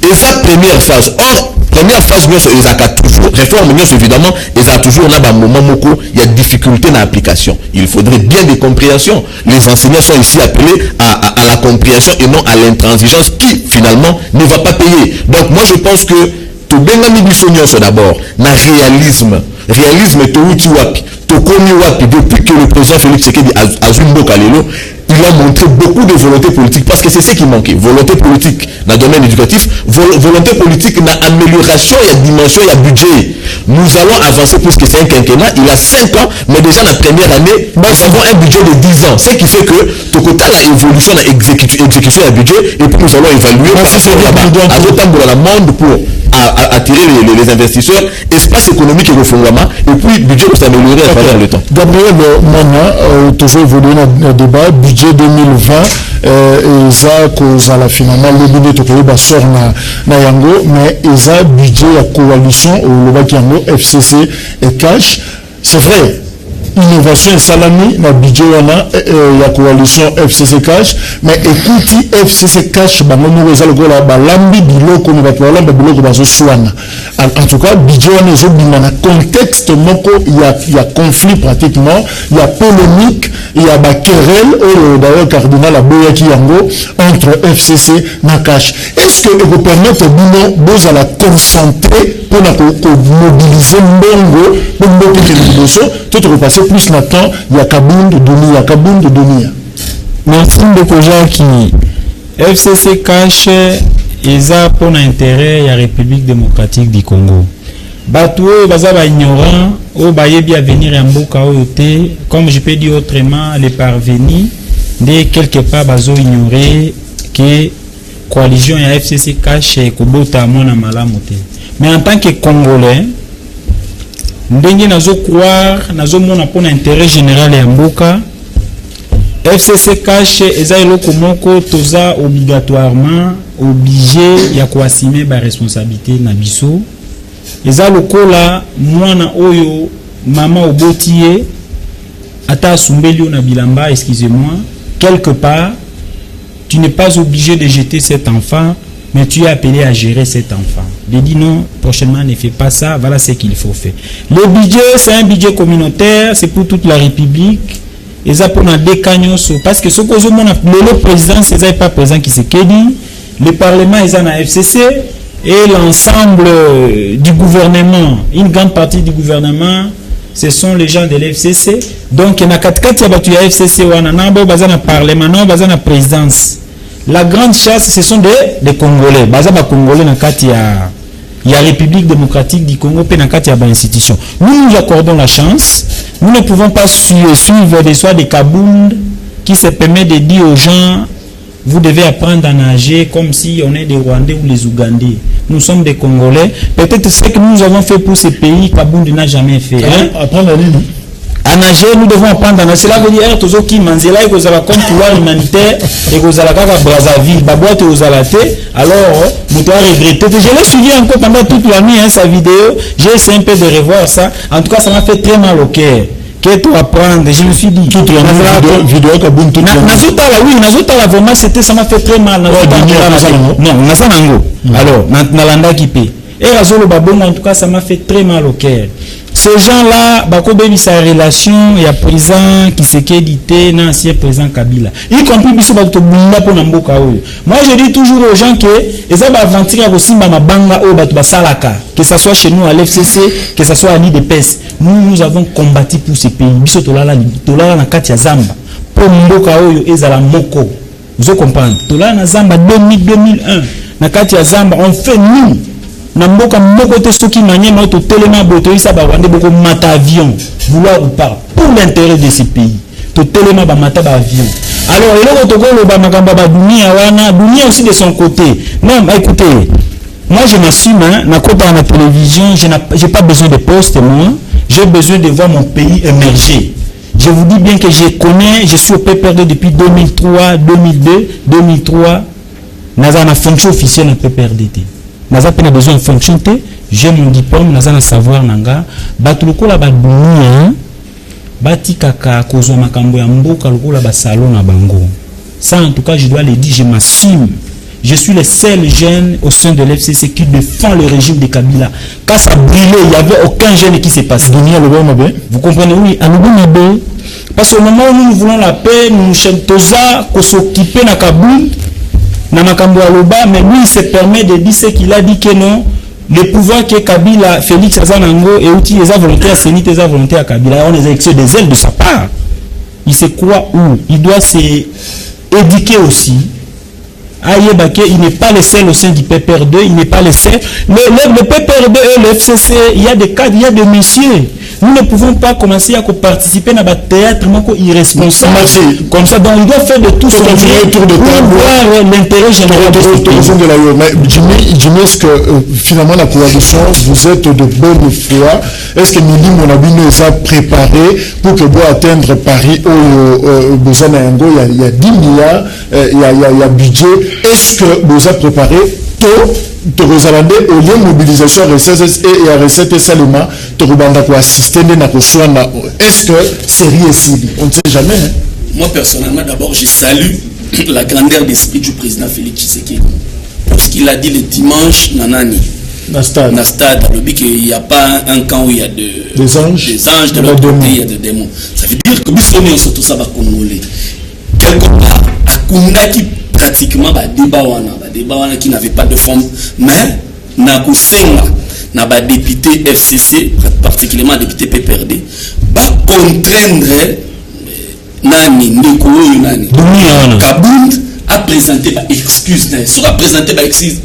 Et ça, première phase. Or, première phase, ils ont toujours, réforme, évidemment, ils ont toujours, là, moment, il y a difficulté dans l'application. Il faudrait bien des compréhensions. Les enseignants sont ici appelés à la compréhension et non à l'intransigeance qui, finalement, ne va pas payer. Donc, moi, je pense que, tout bien, d'abord, na réalisme est au wapi. Depuis que le président Félix Tshisekedi a Zumbo Kalelo, il a montré beaucoup de volonté politique parce que c'est ce qui manquait. Volonté politique dans le domaine éducatif, volonté politique dans l'amélioration, il y a dimension, il y a budget. Nous allons avancer puisque c'est un quinquennat, il a 5 ans, mais déjà la première année, nous avons un budget de 10 ans. Ce qui fait que tout côté la évolution, la exécution du budget, et puis nous allons évaluer à d'autres dans le monde pour attirer les investisseurs, espace économique et refondement, et puis budget pour s'améliorer à travers le temps. Gabriel Mona, toujours évolué dans le débat, budget 2020, et ça, cause à la finalement, le budget de sort na yango, mais et ça, budget à coalition, au Lobakiango, FCC et Cash, c'est vrai. innovation et salami na budget wana la coalition FCC Cash mais écoute FCC Cash bango mo za lokola balambi biloko no batwala biloko bazo swana en tout cas budget wana zo bima na contexte moko il y a conflit pratiquement il y a polémique il y a ba querelle d'ailleurs cardinal aboyaki yango entre FCC na Cash est-ce que vous permettre bino boza la concentrer pour mobiliser mbongo pour mbongo ke liboso tout repasser plus le temps il y a Kabund Dunia. Merci beaucoup Jacques. FCC Cash eza pour l'intérêt la République démocratique du Congo. Batoué baza ba ignorant o bayebi à venir en mboka oyote comme je peux dire autrement les parvenus de quelque part bazo ignorer que coalition ya FCC Cash kobota mona malamu te. Mais en tant que Congolais ndenge nazo croire nazo mona pour l'intérêt général ya mboka FCC Cash eza eloko moko toza obligatoirement obligé ya koassumer ba responsabilité na biso eza lokola mwana oyo mama obotiye ata asumbeli na bilamba excusez-moi quelque part tu n'es pas obligé de jeter cet enfant mais tu es appelé à gérer cet enfant. Il dit non, prochainement ne fais pas ça, voilà ce qu'il faut faire. Le budget, c'est un budget communautaire, c'est pour toute la République. Et ça pour des cagnos, parce que ce que le président, c'est pas président qui se dit, le Parlement est en FCC et l'ensemble du gouvernement, une grande partie du gouvernement, ce sont les gens de l'FCC. Donc, il y a 4 FCC, il y a Parlement, il y a présidence. La grande chasse, ce sont des Congolais. Bazaba Congolais dans la République démocratique du Congo et dans la institution. Nous accordons la chance. Nous ne pouvons pas suivre des soins de Kabund qui se permet de dire aux gens vous devez apprendre à nager comme si on est des Rwandais ou les Ougandais. Nous sommes des Congolais. Peut-être ce que nous avons fait pour ces pays, Kabund n'a jamais fait. Apprendre à nager, non? À nager, nous devons apprendre à nager. Cela veut dire que qui manzela et que vous avez compte pouvoir humanitaire et que vous avez Brazzaville, Baboite et vous avez alors vous devez regretter. Je l'ai suivi encore pendant toute la nuit sa vidéo. J'ai essayé un peu de revoir ça. En tout cas, ça m'a fait très mal au cœur. Qu'est-ce que apprendre? Je me suis dit. Toute la vidéo Kabund toute la oui, Nazotala vraiment c'était ça m'a fait très mal. Non, Nazanango. Alors, Nalanda qui paie. Et Razolo Babongo en tout cas ça m'a fait très mal au cœur. Ces gens-là, Bakobebi sa relation, il y a président qui s'est édité, l'ancien président Kabila. Y compris Bissou Batobunda pour Namboka. Moi je dis toujours aux gens que ils ont aventuré à Simba Mabanga ou Batuba Salaka, que ce soit chez nous à l'FCC, que ce soit à l'IDPS. Nous avons combattu pour ces pays. Bissou Tolala na Katia Zamba. Pour Mboka Oyo Ezala Moko. Vous comprenez? Tolala na Zamba 2001. Na Katia Zamba, on fait nous. Namboka moko te stoki manye na to telema boto isa ba wande boko mata avion vouloir ou pas pour l'intérêt de ces pays to telema ba mata ba avion alors eloko to golo ba makamba ba dunia wana dunia aussi de son côté non écoutez moi je m'assume na kota na télévision j'ai pas besoin de poste moi j'ai besoin de voir mon pays émerger. Je vous dis bien que je suis au PPRD depuis 2003 2002 2003 naza na fonction officielle na PPRD. Naza pena besoin de fonctionner, j'ai mon diplôme, naza na savoir nanga, batulukola ba dunia, bati kaka kozwa makambo ya mboka lokola ba salon na bango. Ça en tout cas je dois le dire, je m'assume. Je suis le seul jeune au sein de l'FCC qui défend le régime de Kabila. Quand ça brûlait, il n'y avait aucun jeune qui s'est passé. Vous comprenez? Oui, à Lubunabe. Parce qu'au moment où nous voulons la paix, nous chantons qu'on s'occupe na Kaboul. Namakambo Aloba, mais lui il se permet de dire ce qu'il a dit que non, le pouvoir que Kabila, Félix Azanango et Outi les a volontaires, Sénit les a volontaires à Kabila, on les a exercé des ailes de sa part. Il se croit où? Il doit s'éduquer aussi. Il n'est pas le seul au sein du PPR2, il n'est pas le seul. Le PPR2 et le FCC, il y a des cadres, il y a des messieurs. Nous ne pouvons pas commencer à participer dans le théâtre irresponsable. Comme ça, donc il doit faire de tout son tour de table pour voir l'intérêt général de ce pays. Mais Jimmy, est-ce que finalement la coalition, vous êtes de bonne foi? Est-ce que Midi Monabine nous a préparé pour que vous atteindre Paris au Bozanayango, il y a 10 milliards, il y a budget. Est-ce que vous avez préparé tokozalande au lieu mobilisation RSS et RSS et Salima tokobanda ko assister na ko soana. Est-ce que sérieux ici? On ne sait jamais. Hein? Moi personnellement d'abord je salue la grandeur d'esprit du président Félix Tshisekedi parce qu'il a dit le dimanche nanani na stade il n'y a pas un camp où il y a des anges de l'autre côté il y a des démons. Ça veut dire que bisoni surtout ça va congolais quelque part à Kundaki pratiquement débat wana qui n'avait pas de forme mais na kusenga na ba député FCC particulièrement député PPRD ba contraindre nani ndeko oyo nani Kabund a présenté ba excuse sur a présenté ba excuse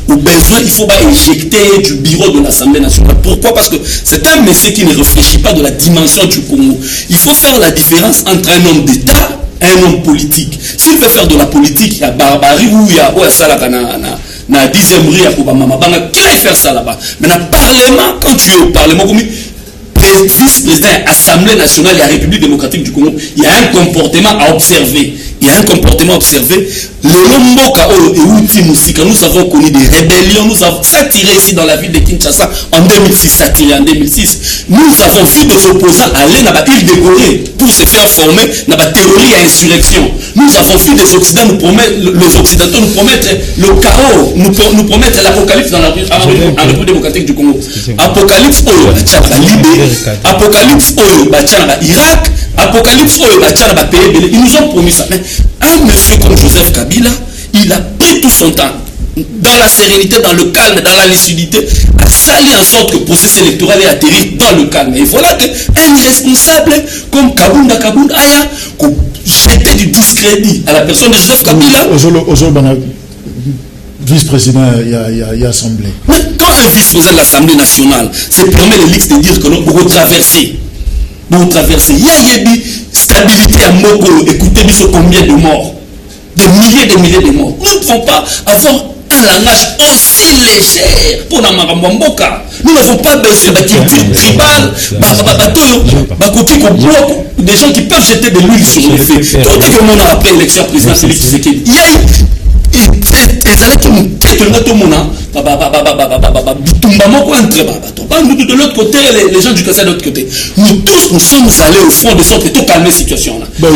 au besoin il faut éjecter du bureau de l'Assemblée nationale. Pourquoi? Parce que c'est un monsieur qui ne réfléchit pas de la dimension du Congo. Il faut faire la différence entre un homme d'État et un homme politique. S'il veut faire de la politique, il y a barbarie ou il y a na 10e rue à Obama banga qui va faire ça là-bas. Mais dans le Parlement, quand tu es au Parlement comme vice-président Assemblée nationale et la République démocratique du Congo, il y a un comportement à observer. Il y a un comportement à observer. Nous avons connu des rébellions, nous avons tiré ici dans la ville de Kinshasa en 2006, ça tiré en 2006. Nous avons vu des opposants aller dans la île de Gorée pour se faire former dans la théorie à insurrection. Nous avons vu des Occidentaux les Occidentaux nous promettre le chaos, nous promettre l'apocalypse dans la République démocratique du Congo. Apocalypse au Libye, apocalypse au Irak, apocalypse au pays. Ils nous ont promis ça. Mais un monsieur comme Joseph Kabila, il a pris tout son temps dans la sérénité, dans le calme, dans la lucidité, à sali en sorte que le processus électoral est atterri dans le calme. Et voilà qu'un irresponsable comme Kabunda Aya, jeter du discrédit à la personne de Joseph Kabila. Vice-président, il y a assemblée. Mais quand un vice-président de l'Assemblée nationale se permet le luxe de dire que l'on peut retraverser, il y a une stabilité à Mokolo, écoutez bien combien de morts, des milliers de morts. Nous ne pouvons pas avoir un langage aussi léger pour la Maramboka. Nous n'avons pas besoin de culture tribale, des gens qui peuvent jeter de l'huile sur les faits. Tout ce que l'on a après l'élection présidentielle, il y a de l'autre côté, les gens du Kassai de l'autre côté. Nous tous, nous sommes allés au front de sorte que tout calmer la situation là. Non,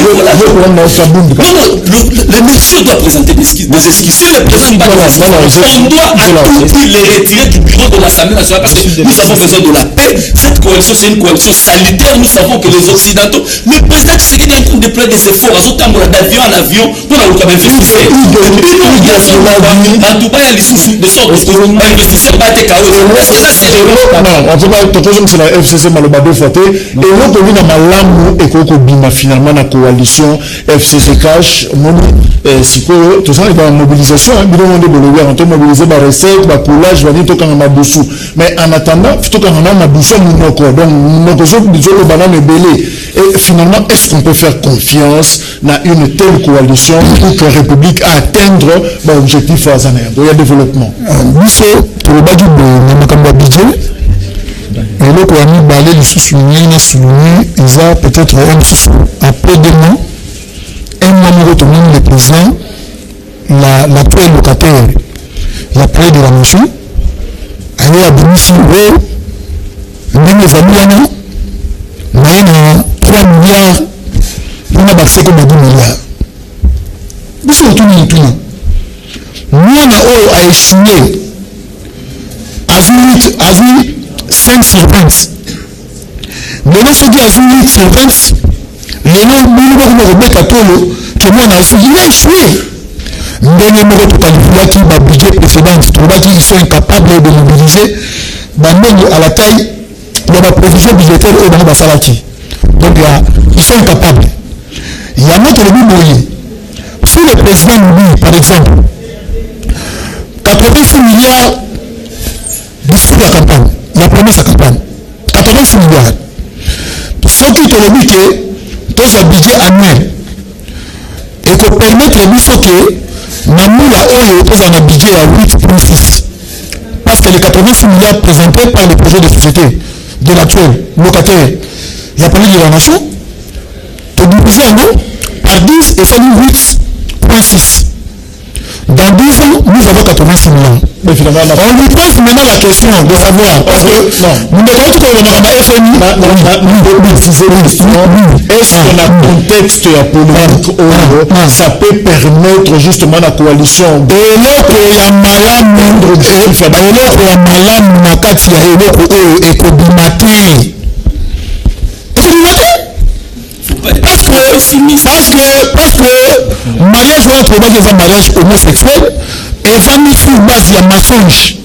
le monsieur doit présenter des excuses. Si le président pas on doit à tout prix les retirer du bureau de l'Assemblée nationale parce que nous avons besoin de la paix. Cette coalition, c'est une coalition salutaire. Nous savons que les Occidentaux, le président Tshisekedi est en train de déployer des efforts à sauter d'avion en avion pour la quand même c'est la FCC Malobado Foté et l'autre vie dans Malamu et Kokobima finalement la coalition FCC Cash Moni Siko tout ça est dans la mobilisation hein bien on est on peut mobiliser la recette la poulage va dire tout quand on a dessous mais en attendant tout quand on a dessous donc nous sommes désolé banane belé et finalement est-ce qu'on peut faire confiance dans une telle coalition pour que la République atteindre l'objectif de développement pour le bas du budget et le Kouani balé le sous-souligné, ils ont peut-être après 2 mois, un mois retourné le président, l'actuel locataire, l'après de la nation, allait à Bénissi, même les amis, on a 3 milliards, on a baxé comme 10 milliards. Mais c'est tout. Nous, on a signé Azul 5 sur 20. Maintenant, ce qui a 8 sur 20, les noms, il a échoué. Mais les mots qui ont budget précédent, ils sont incapables de mobiliser, à la taille, il y a la provision budgétaire au Bani Basalaki. Donc, ils sont incapables. Il y a un autre moyen. Si le président nous dit, par exemple, 86 milliards d'ici la campagne, la première sa campagne, 86 milliards. Ce qui te le dit que dans un budget annuel, et qu'on permette le mission que nous la dans un budget à 8,6. Parce que les 86 milliards présentés par le projet de société de l'actuel locataire, il y a parlé de la nation, te diviser en par 10 et ça nous 8,6. Dans 10 ans, nous savoir 86 millions. Mais finalement, On lui pose maintenant la question de savoir, parce que, nous devons tout le monde à FMI. Est-ce que dans le contexte politique, ça peut permettre justement la coalition de eloko ya malamu na kati ya eloko oyo ekobima te. Parce que mariage wana tolobaki eza mariage homosexuel evandi sur base ya mensonge.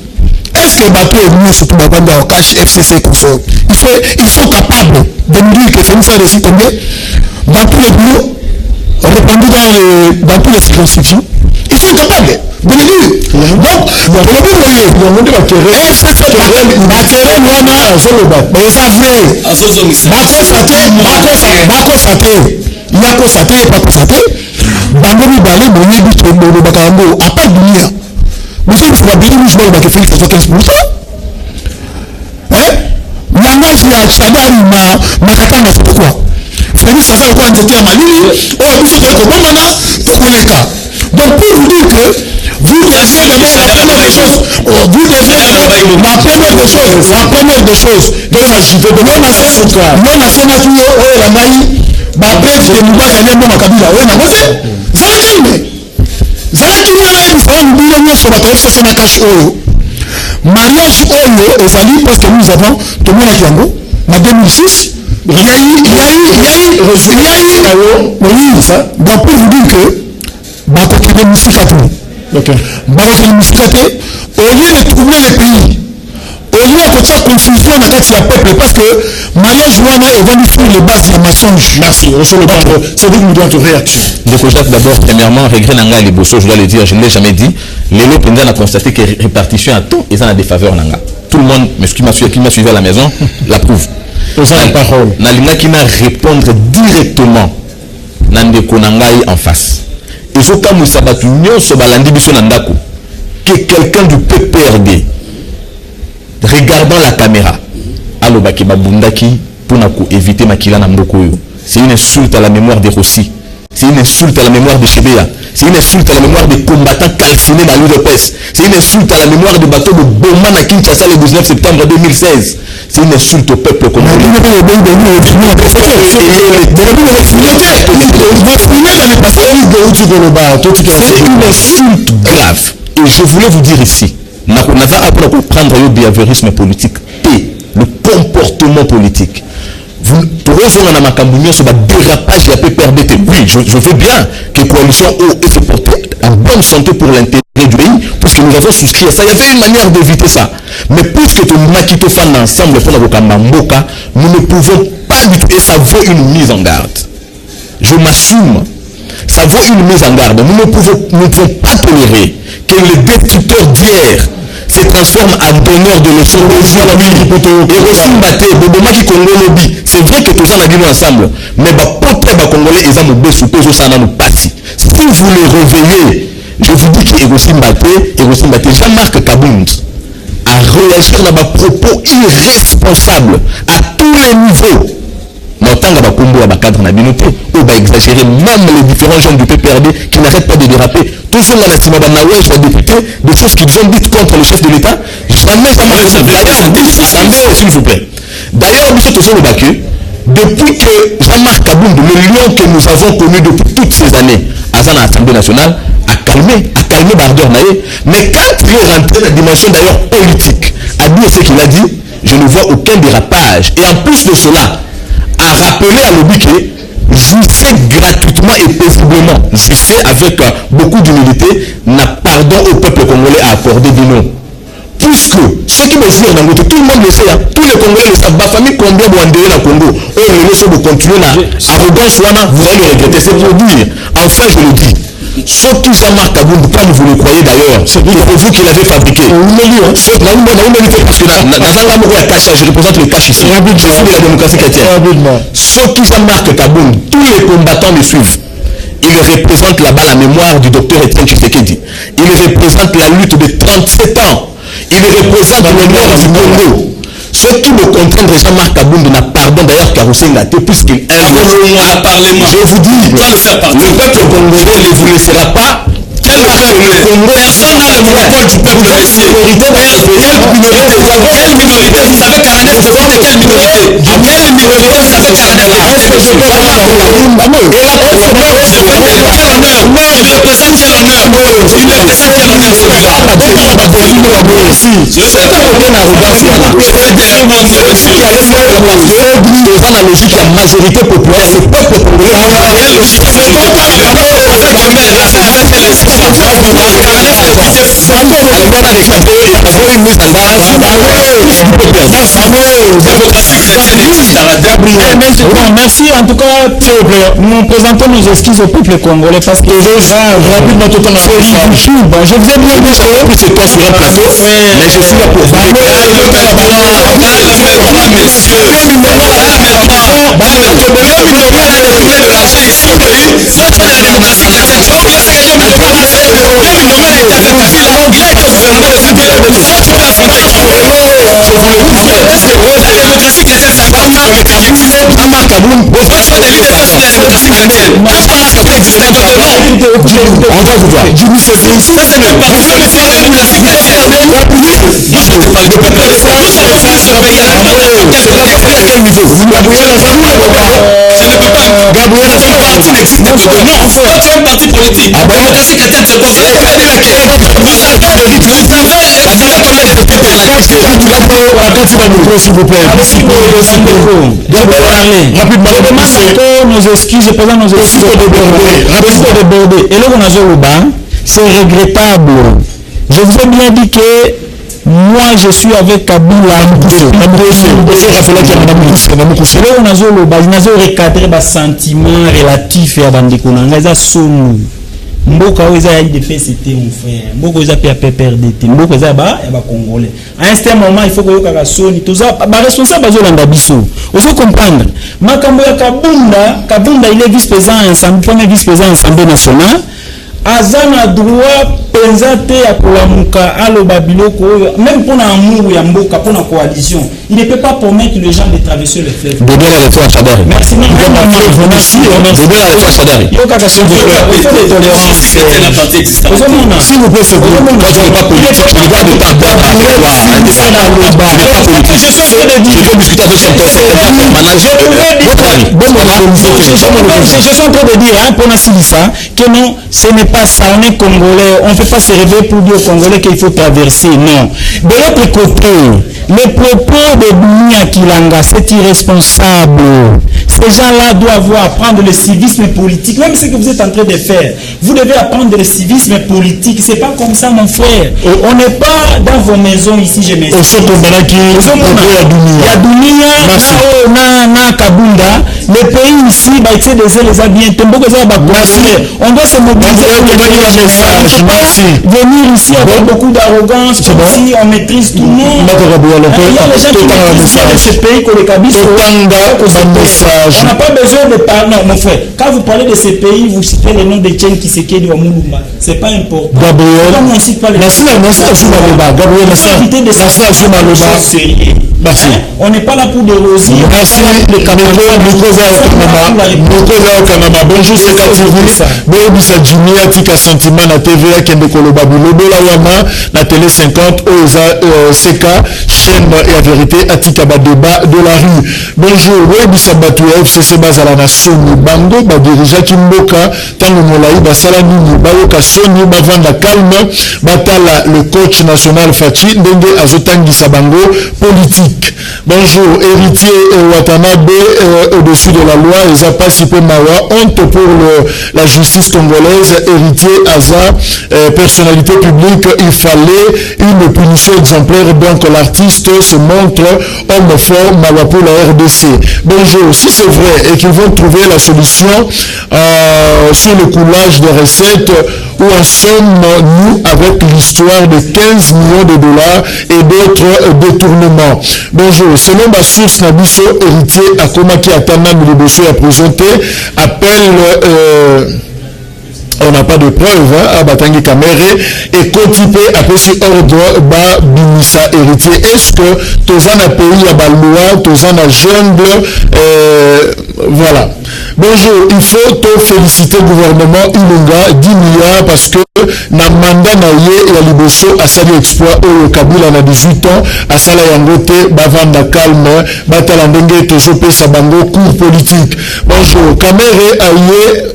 Est-ce que bato nyonso to babandi ya cash FCC consort ils sont capables de nous dire que Félix a reçu combien dans tous les bureaux répandus dans toutes les circonscriptions? Ils sont capables de le dire. Donc, bango mibale boyebi tolobaka yango ata dunia mosomisaka bili miso balobaka Félix aza 15%. Langage ya Tchadari makatanga c'est pourquoi Félix aza lokola nzete ya malili oyo biso toyi kobomana tokoleka. Donc pour vous dire que vous devez d'abord la première des choses, non nasomaki oyo langai bapesi de mibaka nyambo makabila oyo nakoze zalaki me zalaki wana ebisala mobile nyonso bato FCC na kashi oyo mariage oyo ezali parce que nous avons tomonaki yango na 2006 il y a eu ça. Donc pour vous dire que bakokende musika te bakokende musika te au lieu de troubler le pays au lieu de kotia confusion na kati ya peuple parce que mariage wana evandi sur les bases ya mensonge. Merci. C'est vous qui nous donnez votre réaction. Ndeko Jacques, d'abord, premièrement, regret nanga liboso, je dois le dire, je ne l'ai jamais dit. Lélo Penda a constaté que répartition à temps, ils en a des faveurs nanga. Tout le monde, mais ce qui m'a suivi à la maison, l'approuve. Nalinga qui n'a répondre directement Nandeko Nangai en face. Et ce cas où Sabatu Nyonso Balandi Biso Nandako, que quelqu'un du PPRD, regardant la caméra, Alobaki Babundaki, pour éviter Makila Nambokoyo. C'est une insulte à la mémoire des Rossi. C'est une insulte à la mémoire de Chebea. C'est une insulte à la mémoire des combattants calcinés dans l'UDPS. C'est une insulte à la mémoire des bateaux de Boma à Kinshasa le 19 septembre 2016. C'est une insulte au peuple congolais. C'est une insulte grave. Et je voulais vous dire ici, on va apprendre à comprendre le behaviorisme politique et le comportement politique. Vous trouvez dans ma campagne sur le dérapage de la PPRD. Oui, je veux bien que la coalition ait se porter en bonne santé pour l'intérêt du pays, parce que nous avons souscrit à ça. Il y avait une manière d'éviter ça. Mais puisque nous avons quitté ensemble pour la Mboka, nous ne pouvons pas du tout, et ça vaut une mise en garde. Je m'assume. Ça vaut une mise en garde. Nous ne pouvons pas tolérer que les destituteurs d'hier se transforment en donneurs de leçons c'est vrai que tous en avons ensemble, mais les Congolais ils ont si vous les réveillez, je vous dis que Jean-Marc Kabound a réagi dans des propos irresponsables à tous les niveaux. Cadre n'a bien noté, on va exagérer même les différents gens du PPRD qui n'arrêtent pas de déraper. Toujours la député, des choses qu'ils ont dites contre le chef de l'État. Jamais ça m'a s'il vous plaît. D'ailleurs, depuis que Jean-Marc Kabound, le lion que nous avons connu depuis toutes ces années à l'Assemblée nationale, a calmé Bardeur Naé. Mais quand il est rentré dans la dimension d'ailleurs politique, a dit ce qu'il a dit, je ne vois aucun dérapage. Et en plus de cela, a rappelé à l'objet jouissez gratuitement et paisiblement, jouissez avec beaucoup d'humilité, n'a pardon au peuple congolais à accorder du nom. Puisque ceux qui me disent dans le tout le monde le sait, tous les Congolais le savent, ma famille combien vous endurez dans le Congo, vous continuez à arrogance, vous allez le regretter. C'est pour dire, enfin je le dis, sauf tout Jean-Marc Kabound, comme vous le croyez d'ailleurs, c'est vous qui l'avez fabriqué. Parce que dans je représente le cash ici. Je suis de la démocratie chrétienne. Sauf tout Jean-Marc Kabound, tous les combattants me suivent. Il représente là-bas la mémoire du docteur Etienne Tshisekedi. Il représente la lutte de 37 ans. Il représente l'honneur du Congo. Ceux qui me comprennent, Jean-Marc Kabound n'a pardon d'ailleurs Karoussin Ngaté puisqu'il Parlement. Je vous dis, le peuple congolais ne vous laissera pas. Personne n'a le monopole du peuple ici. Quelle minorité? Vous savez Canada, c'est quoi de quelle minorité? Quelle minorité vous savez Canada là? Je représente quel honneur? Il représente quel honneur celui-là? Dans la logique de la majorité populaire, c'est peuple populaire. Merci en tout cas, nous présentons nos excuses au peuple congolais parce que rapidement tout en fait je vous ai bien dit que c'est toi sur un plateau, mais je suis là pour parti politique. Démocratie chrétienne, c'est quoi? Vous allez dire s'il vous plaît. Nos excuses, présent nos excuses débordés. Et là, on a c'est regrettable. Je vous ai bien dit que moi, je suis avec Kabila. On a recadré des sentiments relatifs à Bandekona. Mboka oza ya IDP c'était mon frère. Mboka oza pe PPRDT. Mboka oza ba congolais. À un certain moment il faut que yoka soni toza ba responsable bazolanda biso. Il faut comprendre. Makambo ya Kabunda il est vice-président ensemble, premier vice-président Assemblée nationale. Azana droit pensate ya kolamuka aloba biloko même pour amour ya mboka pour la coalition. Il ne peut pas permettre les gens de traverser le fleuve. Merci. S'il vous plaît, c'est vous. Moi, je ne pas politique. Je regarde de ta boîte à je peux discuter avec son manager. Je suis en train de dire, pour ça, que non, ce n'est pas ça. On est congolais. On ne fait pas se réveiller pour dire aux Congolais qu'il faut traverser. Non. De l'autre côté, les propos de Dunia Kilanga, c'est irresponsable. Ces gens-là doivent apprendre le civisme politique. Même ce que vous êtes en train de faire, vous devez apprendre le civisme politique. C'est pas comme ça, mon frère. On n'est pas dans vos maisons ici, je m'excuse. Il y a Dunia, na Kabunda. Les pays ici, c'est des ailes bien. On doit se mobiliser. Venir ici avec beaucoup d'arrogance, comme si on maîtrise tout le monde. Il y a les gens qui maîtrisent dans ce pays que les Kabis on n'a pas besoin de parler. Non, mon frère, quand vous parlez de ces pays, vous citez le nom de Tchen Kisekedi ou Moulumba. C'est pas important. Gabriel, on ne cite pas les Merci. On n'est pas là pour déroser. Merci. Bonjour, c'est Kativou. Boyebisa Jimmy Atika Sentiment na TVA Kende Koloba Bilobo la Wama na Télé 50 Oza CK chaîne et la vérité Atika ba débat de la rue. Bonjour, Boyebisa Batu FCC Bazala na Soni Bando ba dirija Kimboka tango molai basala nini bayoka Soni bavanda calme batala le coach national Fachi ndenge azotangisa bango politique. Bonjour, héritier Watanabe au-dessus de la loi, et Zapasi Mawa, honte pour la justice congolaise, héritier Aza, personnalité publique, il fallait une punition exemplaire, donc l'artiste se montre homme fort, Mawa pour la RDC. Bonjour, si c'est vrai et qu'ils vont trouver la solution sur le coulage des recettes, où en sommes-nous avec l'histoire de 15 millions de dollars et d'autres détournements. Bonjour, selon ma source Nabiso, héritier Akomaki Atana Miliboso a présenté, appelle... on n'a pas de preuves, à Batangi Kamere, et Kotipé après ce ordre, Ba Binissa héritier. Est-ce que Tozana pays à Baloua, Tozana jungle, voilà. Bonjour, il faut te féliciter le gouvernement Ilunga 10 milliards parce que na mandat na ye ya liboso asali exploit oyo Kabila na 18 ans asala yango te bavanda calme batala ndenge tozopesa bango cours politique. Bonjour, Kamere aye.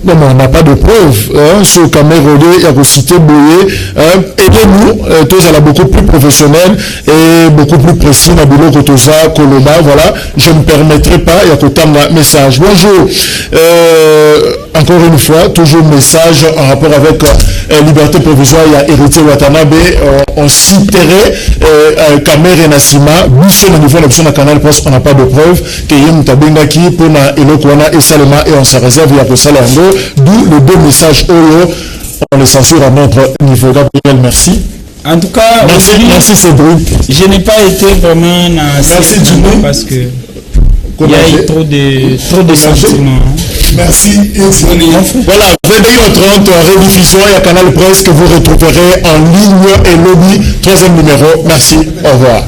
Non, mais on n'a pas de preuves. Sur Cameroun, il y a cité Boye. Aidez-nous, tous à la beaucoup plus professionnel et beaucoup plus précis. Nabilo Kotoza, Koloba, voilà. Je ne me permettrai pas, il y a un message. Bonjour. Encore une fois, toujours message en rapport avec liberté provisoire. Il y a Héritier Watanabe. On citerait Kamere et Nassima. Boussé au niveau de l'option de Canal Presse, on n'a pas de preuves. Keyem Tabengaki, Pona Elokwana et Salema, et on se réserve, il y a pour ça d'où les deux messages Oyo, on les censure à notre niveau. Gabriel, merci. En tout cas, merci Cédric. Je n'ai pas été vraiment merci Jimmy parce que il y a eu trop de sentiments. Merci. Voilà, 21h30, rediffusion et à Canal Presse que vous retrouverez en ligne et lobby, 3e numéro. Merci, au revoir.